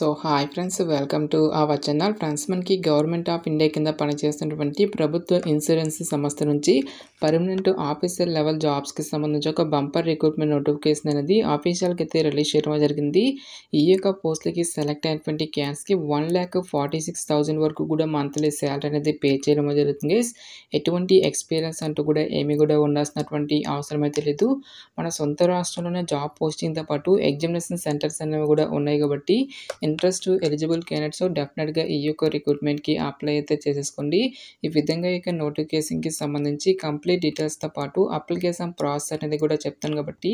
So hi friends, welcome to our channel. Friends, మనకి government of India కింద పనిచేస్తున్నటువంటి ప్రభుత్వ ఇన్సూరెన్స్ సంస్థ నుంచి పర్మనెంట్ ఆఫీసర్ లెవెల్ జాబ్స్కి సంబంధించి ఒక బంపర్ రిక్రూట్మెంట్ నోటిఫికేషన్ అనేది ఆఫీషియల్కి అయితే రిలీజ్ చేయడం జరిగింది. ఈ యొక్క పోస్టులకి సెలెక్ట్ అయినటువంటి క్యాన్స్కి 1,46,000 వరకు కూడా మంత్లీ శాలరీ అనేది పే చేయడం జరుగుతుంది. ఎటువంటి ఎక్స్పీరియన్స్ అంటూ కూడా ఏమి కూడా ఉండాల్సినటువంటి అవసరం అయితే లేదు. మన సొంత రాష్ట్రంలోనే జాబ్ పోస్టింగ్తో పాటు ఎగ్జామినేషన్ సెంటర్స్ అనేవి కూడా ఉన్నాయి కాబట్టి ఇంట్రెస్ట్ ఎలిజిబుల్ క్యాండిడేట్స్ డెఫినెట్గా ఈ యొక్క రిక్రూట్మెంట్కి అప్లై అయితే చేసేసుకోండి. ఈ విధంగా ఈ నోటిఫికేషన్కి సంబంధించి కంప్లీట్ డీటెయిల్స్తో పాటు అప్లికేషన్ ప్రాసెస్ అనేది కూడా చెప్తాను కాబట్టి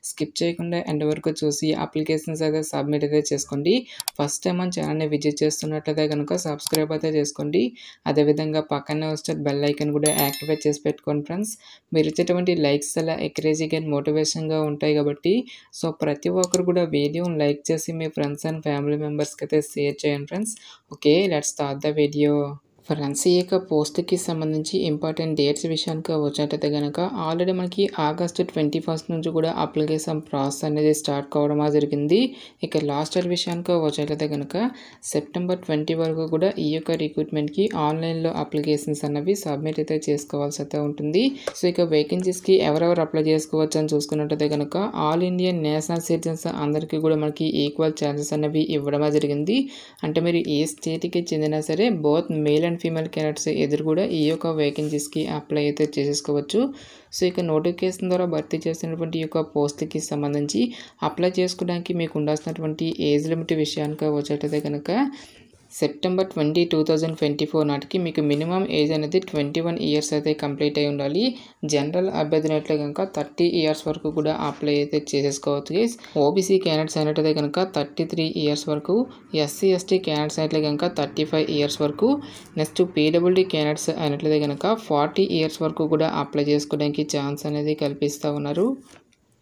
స్కిప్ చేయకుండా ఎండ్ వరకు చూసి అప్లికేషన్స్ అయితే సబ్మిట్ అయితే చేసుకోండి. ఫస్ట్ టైం మన ఛానల్ని విజిట్ చేస్తున్నట్లయితే కనుక సబ్స్క్రైబ్ అయితే చేసుకోండి. అదేవిధంగా పక్కనే వస్తే బెల్ ఐకాన్ కూడా యాక్టివేట్ చేసి పెట్టుకోండి. ఫ్రెండ్స్, మీరు ఇచ్చేటువంటి లైక్స్ అలా ఎంకరేజింగ్ అండ్ మోటివేషన్గా ఉంటాయి కాబట్టి సో ప్రతి ఒక్కరు కూడా వీడియోని లైక్ చేసి మీ ఫ్రెండ్స్ అండ్ ఫ్యామిలీ మెంబర్స్కి అయితే షేర్ చేయండి. Friends, okay, let's start the video. Friends, ఈ యొక్క పోస్ట్కి సంబంధించి ఇంపార్టెంట్ డేట్స్ విషయానికి వచ్చినట్టయితే కనుక ఆల్రెడీ మనకి ఆగస్టు 21 నుంచి కూడా అప్లికేషన్ ప్రాసెస్ అనేది స్టార్ట్ కావడం జరిగింది. ఇక లాస్ట్ ఇయర్ విషయానికి వచ్చినట్లయితే కనుక సెప్టెంబర్ 20 వరకు కూడా ఈ యొక్క రిక్రూట్మెంట్కి ఆన్లైన్లో అప్లికేషన్స్ అనేవి సబ్మిట్ అయితే చేసుకోవాల్సి అయితే ఉంటుంది. సో ఇక వేకెన్సీస్కి ఎవరెవరు అప్లై చేసుకోవచ్చు అని చూసుకున్నట్టయితే కనుక ఆల్ ఇండియన్ నేషనల్ సిటిజన్స్ అందరికీ కూడా మనకి ఈక్వల్ ఛాన్సెస్ అనేవి ఇవ్వడం జరిగింది. అంటే మీరు ఏ స్టేట్కి చెందినా సరే both male and female candidates ఎదురు కూడా ఈ యొక్క వేకెన్సీస్కి అప్లై అయితే చేసేసుకోవచ్చు. సో ఇక నోటిఫికేషన్ ద్వారా భర్తీ చేసినటువంటి ఈ యొక్క పోస్ట్కి సంబంధించి అప్లై చేసుకోవడానికి మీకు ఉండాల్సినటువంటి ఏజ్ లిమిట్ విషయానికి వచ్చేటైతే కనుక సెప్టెంబర్ 20, 2024 నాటికి మీకు మినిమం ఏజ్ అనేది 21 ఇయర్స్ అయితే కంప్లీట్ అయి ఉండాలి. జనరల్ అభ్యర్థినట్లే కనుక 30 ఇయర్స్ వరకు కూడా అప్లై అయితే చేసేసుకోవచ్చు. ఓబీసీ క్యాండిడేట్స్ అయినట్లయితే కనుక 33 ఇయర్స్ వరకు, ఎస్సీ ఎస్టీ క్యాండిడేట్స్ అయితే కనుక 35 ఇయర్స్ వరకు, నెక్స్ట్ పీడబ్ల్యూడీ క్యాండిడేట్స్ అయినట్లయితే కనుక 40 ఇయర్స్ వరకు కూడా అప్లై చేసుకోవడానికి ఛాన్స్ అనేది కల్పిస్తూ ఉన్నారు.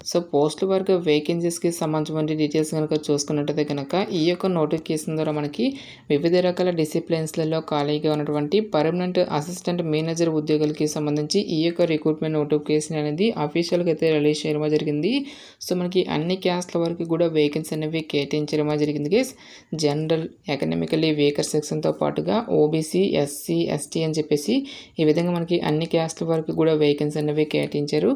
సో పోస్ట్ వరకు వేకెన్సీస్కి సంబంధించిన డీటెయిల్స్ కనుక చూసుకున్నట్టయితే కనుక ఈ యొక్క నోటిఫికేషన్ ద్వారా మనకి వివిధ రకాల డిసిప్లిన్స్లలో ఖాళీగా ఉన్నటువంటి పర్మనెంట్ అసిస్టెంట్ మేనేజర్ ఉద్యోగులకి సంబంధించి ఈ యొక్క రిక్రూట్మెంట్ నోటిఫికేషన్ అనేది అఫీషియల్గా అయితే రిలీజ్ చేయడం జరిగింది. సో మనకి అన్ని క్యాస్ట్ల వరకు కూడా వేకెన్సీ అనేవి కేటాయించడం జరిగింది. జనరల్, ఎకనామికల్లీ వీకర్ సెక్షన్తో పాటుగా ఓబీసీ, ఎస్సీ, ఎస్టీ అని చెప్పేసి ఈ విధంగా మనకి అన్ని క్యాస్ట్ల వరకు కూడా వేకెన్సీ అనేవి కేటాయించారు.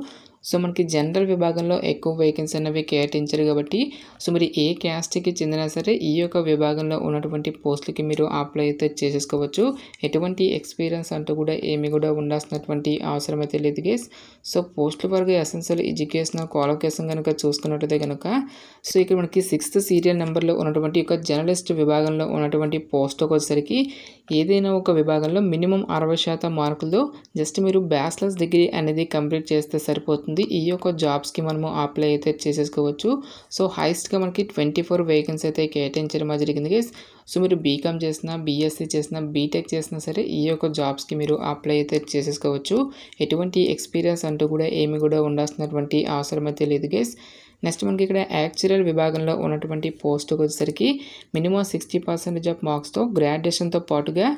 సో మనకి జనరల్ విభాగంలో ఎక్కువ వేకెన్సీ అనేవి కేటాయించారు కాబట్టి సో మీరు ఏ క్యాస్ట్కి చెందినా సరే ఈ యొక్క విభాగంలో ఉన్నటువంటి పోస్టులకి మీరు అప్లై అయితే చేసేసుకోవచ్చు. ఎటువంటి ఎక్స్పీరియన్స్ అంటూ కూడా ఏమి కూడా ఉండాల్సినటువంటి అవసరం అయితే లేదు గైస్. సో పోస్టుల వరకు ఎసెన్షియల్ ఎడ్యుకేషనల్ క్వాలిఫికేషన్ కనుక చూసుకున్నట్టయితే కనుక సో ఇక్కడ మనకి 6th సీరియల్ నెంబర్లో ఉన్నటువంటి ఒక జర్నలిస్ట్ విభాగంలో ఉన్నటువంటి పోస్టుకి వచ్చేసరికి ఏదైనా ఒక విభాగంలో మినిమం 60% మార్కులతో జస్ట్ మీరు బ్యాచిలర్స్ డిగ్రీ అనేది కంప్లీట్ చేస్తే సరిపోతుంది. ఈ యొక్క జాబ్స్కి మనము అప్లై అయితే చేసేసుకోవచ్చు. సో హైయెస్ట్గా మనకి 24 వేకెన్సీ అయితే కేటాయించడం జరిగింది గైస్. సో మీరు బీకామ్ చేసినా, బీఎస్సీ చేసినా, బీటెక్ చేసినా సరే ఈ యొక్క జాబ్స్కి మీరు అప్లై అయితే చేసేసుకోవచ్చు. ఎటువంటి ఎక్స్పీరియన్స్ అంటూ కూడా ఏమి కూడా ఉండాల్సినటువంటి అవసరం అయితే లేదు గైస్. నెక్స్ట్ మనకి ఇక్కడ యాక్చురల్ విభాగంలో ఉన్నటువంటి పోస్ట్కి వచ్చేసరికి మినిమం 60% ఆఫ్ మార్క్స్తో గ్రాడ్యుయేషన్తో పాటుగా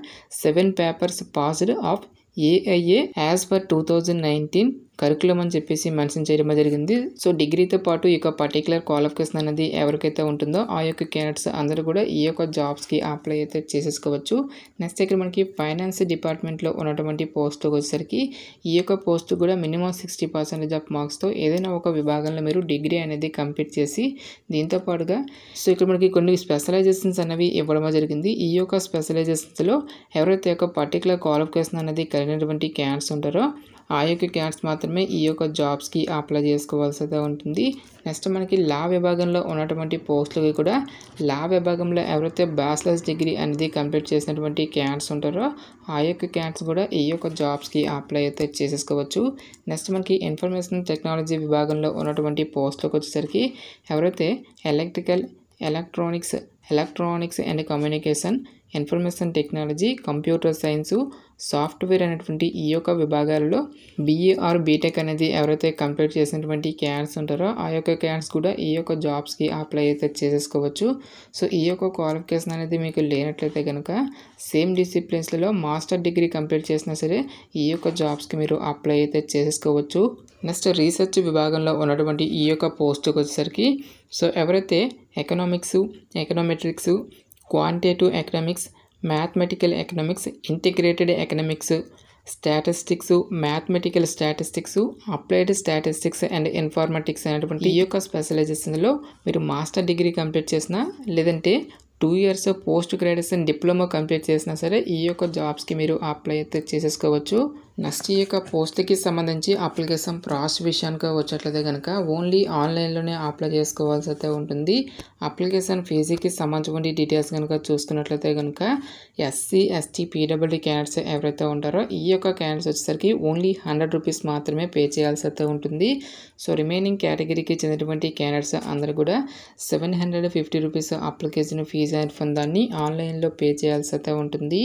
7 papers passed of AIA as per 2019 curriculum అని చెప్పేసి మెన్షన్ చేయడం జరిగింది. సో డిగ్రీతో పాటు ఈ యొక్క పర్టికులర్ క్వాలిఫికేషన్ అనేది ఎవరికైతే ఉంటుందో ఆ యొక్క క్యాండిడేట్స్ అందరూ కూడా ఈ యొక్క జాబ్స్కి అప్లై అయితే చేసేసుకోవచ్చు. నెక్స్ట్ ఇక్కడ మనకి ఫైనాన్స్ డిపార్ట్మెంట్లో ఉన్నటువంటి పోస్ట్కి వచ్చేసరికి ఈ యొక్క పోస్ట్ కూడా మినిమం 60% ఆఫ్ మార్క్స్తో ఏదైనా ఒక విభాగంలో మీరు డిగ్రీ అనేది కంప్లీట్ చేసి దీంతో పాటుగా సో ఇక్కడ మనకి కొన్ని స్పెషలైజేషన్స్ అనేవి ఇవ్వడం జరిగింది. ఈ యొక్క స్పెషలైజేషన్స్లో ఎవరైతే యొక్క పర్టికులర్ క్వాలిఫికేషన్ అనేది కలిగినటువంటి క్యాండిడేట్స్ ఉంటారో ఆ యొక్క క్యాండిడేట్స్ మాత్రమే ఈ యొక్క జాబ్స్కి అప్లై చేసుకోవాల్సి ఉంటుంది. నెక్స్ట్ మనకి లా విభాగంలో ఉన్నటువంటి పోస్టులకి కూడా లా విభాగంలో ఎవరైతే బ్యాచిలర్స్ డిగ్రీ అనేది కంప్లీట్ చేసినటువంటి క్యాండిడేట్స్ ఉంటారో ఆ యొక్క క్యాండిడేట్స్ కూడా ఈ యొక్క జాబ్స్కి అప్లై అయితే చేసేసుకోవచ్చు. నెక్స్ట్ మనకి ఇన్ఫర్మేషన్ టెక్నాలజీ విభాగంలో ఉన్నటువంటి పోస్టులకు వచ్చేసరికి ఎవరైతే electronics and communication, information technology, computer science, software అనేటువంటి ఈ యొక్క విభాగాలలో బీఏ ఆర్ బీటెక్ అనేది ఎవరైతే కంప్లీట్ చేసినటువంటి క్యాండిడేట్స్ ఉంటారో ఆ యొక్క క్యాండిడేట్స్ కూడా ఈ యొక్క జాబ్స్కి అప్లై అయితే చేసేసుకోవచ్చు. సో ఈ యొక్క క్వాలిఫికేషన్ అనేది మీకు లేనట్లయితే కనుక సేమ్ డిసిప్లిన్స్లలో మాస్టర్ డిగ్రీ కంప్లీట్ చేసినా సరే ఈ యొక్క జాబ్స్కి మీరు అప్లై అయితే చేసేసుకోవచ్చు. నెక్స్ట్ రీసెర్చ్ విభాగంలో ఉన్నటువంటి ఈ యొక్క పోస్ట్కి వచ్చేసరికి సో ఎవరైతే economics, econometrics, quantitative economics, mathematical economics, integrated economics, statistics, mathematical statistics, applied statistics and informatics అనేటువంటి ఈ యొక్క స్పెషలైజేషన్లో మీరు మాస్టర్ డిగ్రీ కంప్లీట్ చేసినా లేదంటే 2 years post graduation diploma complete చేసినా సరే ఈ యొక్క జాబ్స్కి మీరు అప్లై అయితే చేసేసుకోవచ్చు. నెక్స్ట్ ఈ యొక్క పోస్ట్కి సంబంధించి అప్లికేషన్ ప్రాసెస్ విషయానికి వచ్చేట్లయితే కనుక ఓన్లీ ఆన్లైన్లోనే అప్లై చేసుకోవాల్సి అయితే ఉంటుంది. అప్లికేషన్ ఫీజుకి సంబంధించిన డీటెయిల్స్ కనుక చూసుకున్నట్లయితే కనుక ఎస్సీ, ఎస్టీ, పీడబ్ల్యూడీ క్యాండిడేట్స్ ఎవరైతే ఉంటారో ఈ యొక్క క్యాండిడేట్స్ వచ్చేసరికి ఓన్లీ 100 రూపీస్ మాత్రమే పే చేయాల్సి అయితే ఉంటుంది. సో రిమైనింగ్ కేటగిరీకి చెందినటువంటి క్యాండిడేట్స్ అందరూ కూడా 750 రూపీస్ అప్లికేషన్ ఫీజు అండ్ దాన్ని ఆన్లైన్లో పే చేయాల్సి అయితే ఉంటుంది.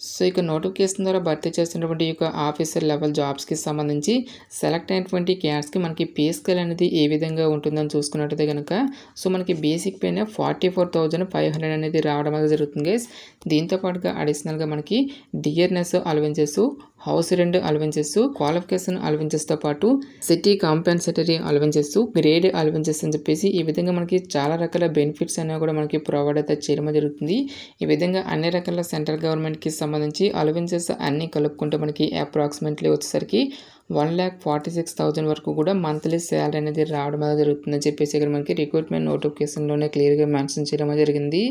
సో ఇక నోటిఫికేషన్ ద్వారా భర్తీ చేస్తున్నటువంటి ఈ యొక్క ఆఫీసర్ లెవెల్ జాబ్స్కి సంబంధించి సెలెక్ట్ అయినటువంటి క్యాండిడేట్స్కి మనకి పే స్కేల్ అనేది ఏ విధంగా ఉంటుందని చూసుకున్నట్టయితే కనుక సో మనకి బేసిక్ పేనే 44,500 అనేది రావడం అనేది జరుగుతుంది గైస్. దీంతో పాటుగా అడిషనల్గా మనకి dearness allowances, house rent allowances, qualification అలవెన్సెస్తో పాటు city compensatory allowances, grade allowances అని చెప్పేసి ఈ విధంగా మనకి చాలా రకాల బెనిఫిట్స్ అనేవి కూడా మనకి ప్రొవైడ్ అయితే చేయడం జరుగుతుంది. ఈ విధంగా అన్ని రకాల సెంట్రల్ గవర్నమెంట్కి సంబంధించి అలవెన్సెస్ అన్నీ కలుపుకుంటే మనకి అప్రాక్సిమేట్లీ వచ్చేసరికి 1,46,000 వరకు కూడా మంత్లీ శాలరీ అనేది రావడం జరుగుతుందని చెప్పేసి ఇక్కడ మనకి రిక్రూట్మెంట్ నోటిఫికేషన్లోనే క్లియర్గా మెన్షన్ చేయడం జరిగింది.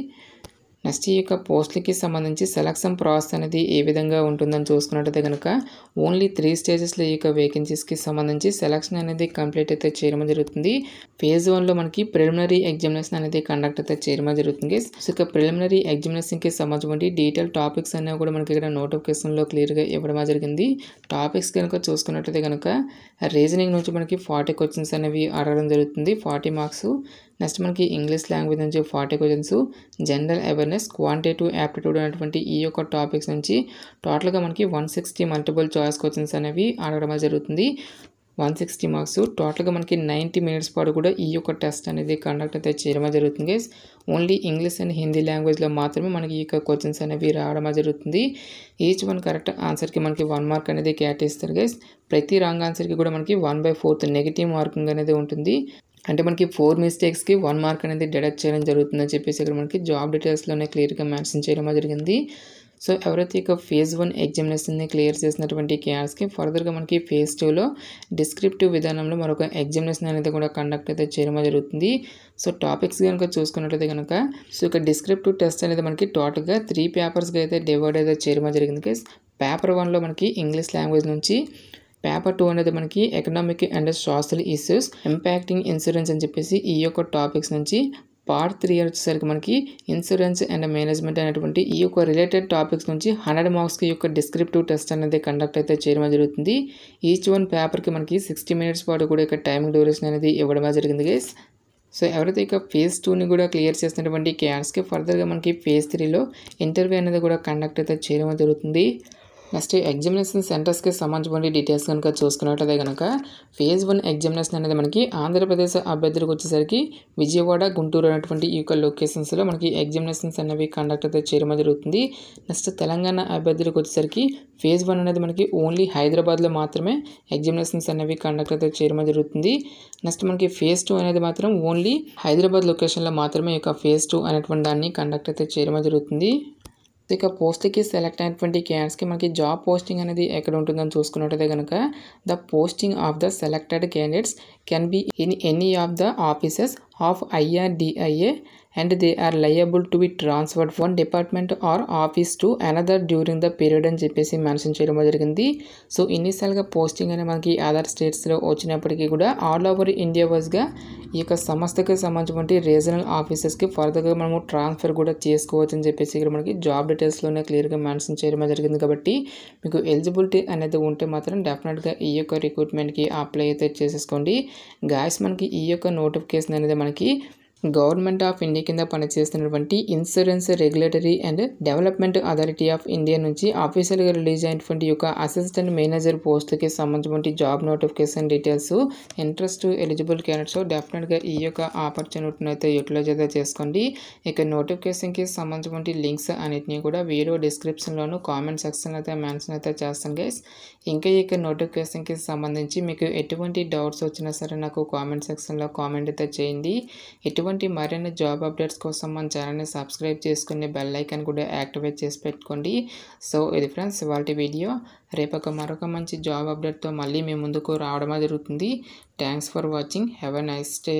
నెక్స్ట్ ఈ యొక్క పోస్టులకి సంబంధించి సెలక్షన్ ప్రాసెస్ అనేది ఏ విధంగా ఉంటుందని చూసుకున్నట్టయితే కనుక ఓన్లీ 3 స్టేజెస్లో ఈ యొక్క వేకెన్సీస్కి సంబంధించి సెలక్షన్ అనేది కంప్లీట్ అయితే చేయడం జరుగుతుంది. ఫేజ్ 1లో మనకి ప్రిలిమినరీ ఎగ్జామినేషన్ అనేది కండక్ట్ అయితే చేయడం జరుగుతుంది. సో ఇక ప్రిలిమినరీ ఎగ్జామినేషన్కి సంబంధించి డీటెయిల్ టాపిక్స్ అనేవి కూడా మనకి ఇక్కడ నోటిఫికేషన్లో క్లియర్గా ఇవ్వడం జరిగింది. టాపిక్స్ కనుక చూసుకున్నట్టయితే కనుక రీజనింగ్ నుంచి మనకి 40 క్వశ్చన్స్ అనేవి అడగడం జరుగుతుంది, 40 మార్క్స్. నెక్స్ట్ మనకి ఇంగ్లీష్ లాంగ్వేజ్ నుంచి 40 questions, general awareness, quantitative aptitude అనేటువంటి ఈ యొక్క టాపిక్స్ నుంచి టోటల్గా మనకి 160 మల్టిపుల్ చాయిస్ క్వశ్చన్స్ అనేవి అడగడం జరుగుతుంది. 160 మార్క్స్. టోటల్గా మనకి 90 మినిట్స్ పాటు కూడా ఈ యొక్క టెస్ట్ అనేది కండక్ట్ అయితే చేయడం జరుగుతుంది guys. Only English and Hindi లాంగ్వేజ్లో మాత్రమే మనకి ఈ యొక్క క్వశ్చన్స్ అనేవి రావడం జరుగుతుంది. ఈచ్ వన్ కరెక్ట్ ఆన్సర్కి మనకి 1 మార్క్ అనేది కేటాయిస్తారు గైస్. ప్రతి రాంగ్ ఆన్సర్కి కూడా మనకి 1/4 నెగిటివ్ మార్కింగ్ అనేది ఉంటుంది. అంటే మనకి 4 మిస్టేక్స్కి 1 మార్క్ అనేది డిడక్ట్ చేయడం జరుగుతుందని చెప్పేసి ఇక్కడ మనకి జాబ్ డీటెయిల్స్లోనే క్లియర్గా మెన్షన్ చేయడం జరిగింది. సో ఎవరైతే ఇక ఫేజ్ 1 ఎగ్జామినేషన్ని క్లియర్ చేసినటువంటి క్యాండిడేట్స్కి ఫర్దర్గా మనకి ఫేజ్ 2లో డిస్క్రిప్టివ్ విధానంలో మరొక ఎగ్జామినేషన్ అనేది కూడా కండక్ట్ అయితే చేయడం జరుగుతుంది. సో టాపిక్స్ కనుక చూసుకున్నట్లయితే కనుక సో ఇక డిస్క్రిప్టివ్ టెస్ట్ అనేది మనకి టోటల్గా 3 పేపర్స్గా అయితే డివైడ్ అయితే చేయడం జరిగింది గైస్. పేపర్ 1లో మనకి ఇంగ్లీష్ లాంగ్వేజ్ నుంచి, పేపర్ 2 అనేది మనకి economic and social issues, impacting insurance అని చెప్పేసి ఈ యొక్క టాపిక్స్ నుంచి, పార్ట్ 3 వచ్చేసరికి మనకి ఇన్సూరెన్స్ అండ్ మేనేజ్మెంట్ అనేటువంటి ఈ యొక్క రిలేటెడ్ టాపిక్స్ నుంచి 100 మార్క్స్కి ఈ యొక్క డిస్క్రిప్టివ్ టెస్ట్ అనేది కండక్ట్ అయితే చేయడం జరుగుతుంది. ఈచ్ వన్ పేపర్కి మనకి 60 మినిట్స్ పాటు కూడా ఇక టైమింగ్ డ్యూరేషన్ అనేది ఇవ్వడం జరిగింది గైస్. సో ఎవరైతే ఇక ఫేజ్ 2ని కూడా క్లియర్ చేసినటువంటి క్యాండిడేట్స్కి ఫర్దర్గా మనకి ఫేజ్ 3లో ఇంటర్వ్యూ అనేది కూడా కండక్ట్ అయితే చేయడం జరుగుతుంది. నెక్స్ట్ ఎగ్జామినేషన్ సెంటర్స్కి సంబంధించిన డీటెయిల్స్ కనుక చూసుకున్నట్లయితే కనుక ఫేజ్ 1 ఎగ్జామినేషన్ అనేది మనకి ఆంధ్రప్రదేశ్ అభ్యర్థులకు వచ్చేసరికి విజయవాడ, గుంటూరు అనేటువంటి ఈ యొక్క లొకేషన్స్లో మనకి ఎగ్జామినేషన్స్ అనేవి కండక్ట్ అయితే చేయడం జరుగుతుంది. నెక్స్ట్ తెలంగాణ అభ్యర్థులకు వచ్చేసరికి ఫేజ్ 1 అనేది మనకి ఓన్లీ హైదరాబాద్లో మాత్రమే ఎగ్జామినేషన్స్ అనేవి కండక్ట్ అయితే చేయడం జరుగుతుంది. నెక్స్ట్ మనకి ఫేజ్ 2 అనేది మాత్రం ఓన్లీ హైదరాబాద్ లొకేషన్లో మాత్రమే ఈ యొక్క ఫేజ్ 2 అనేటువంటి దాన్ని కండక్ట్ అయితే చేయడం జరుగుతుంది. ఇక పోస్ట్కి సెలెక్ట్ అయినటువంటి క్యాండిడేట్స్కి మనకి జాబ్ పోస్టింగ్ అనేది ఎక్కడ ఉంటుందని చూసుకున్నట్టయితే కనుక the posting of the selected candidates can be in any of the offices of IRDAI and they are liable to be transferred from one department or office to another during the period అని చెప్పేసి mention చేయడం జరిగింది. So ఇనిషియల్గా posting అనేది మనకి other స్టేట్స్లో వచ్చినప్పటికీ కూడా ఆల్ ఓవర్ ఇండియా వైజ్గా ఈ యొక్క సంస్థకి సంబంధించిన రీజనల్ ఆఫీసెస్కి ఫర్దర్గా మనము ట్రాన్స్ఫర్ కూడా చేసుకోవచ్చు అని చెప్పేసి ఇక్కడ మనకి జాబ్ డీటెయిల్స్లోనే క్లియర్గా మెన్షన్ చేయడం జరిగింది. కాబట్టి మీకు ఎలిజిబిలిటీ అనేది ఉంటే మాత్రం డెఫినెట్గా ఈ యొక్క రిక్రూట్మెంట్కి అప్లై అయితే చేసేసుకోండి. గాయస్ మనకి ఈ యొక్క నోటిఫికేషన్ అనేది మనకి గవర్నమెంట్ ఆఫ్ ఇండియా కింద పనిచేస్తున్నటువంటి insurance regulatory and development authority of India నుంచి ఆఫీషియల్గా రిలీజ్ అయినటువంటి యొక్క అసిస్టెంట్ మేనేజర్ పోస్ట్కి సంబంధించిన job notification details. Interest eligible candidates డెఫినెట్గా ఈ యొక్క ఆపర్చునిటీని అయితే యూటిలైజ్ అయితే చేసుకోండి. ఇక నోటిఫికేషన్కి సంబంధించిన లింక్స్ అన్నిటినీ కూడా వీడియో డిస్క్రిప్షన్లోను కామెంట్ సెక్షన్లో అయితే మెన్షన్ అయితే చేస్తాను గైస్. ఇంకా ఇక నోటిఫికేషన్కి సంబంధించి మీకు ఎటువంటి డౌట్స్ వచ్చినా సరే నాకు కామెంట్ సెక్షన్లో కామెంట్ అయితే చేయండి. ఎటువంటి ఇటువంటి మరిన్ని జాబ్ అప్డేట్స్ కోసం మన ఛానల్ని సబ్స్క్రైబ్ చేసుకుని బెల్ ఐకాన్ కూడా యాక్టివేట్ చేసి పెట్టుకోండి. సో ఇది ఫ్రెండ్స్ ఇవాల్టి వీడియో. రేపు మరొక మంచి జాబ్ అప్డేట్తో మళ్ళీ మీ ముందుకు రావడం జరుగుతుంది. Thanks for watching. Have a nice day.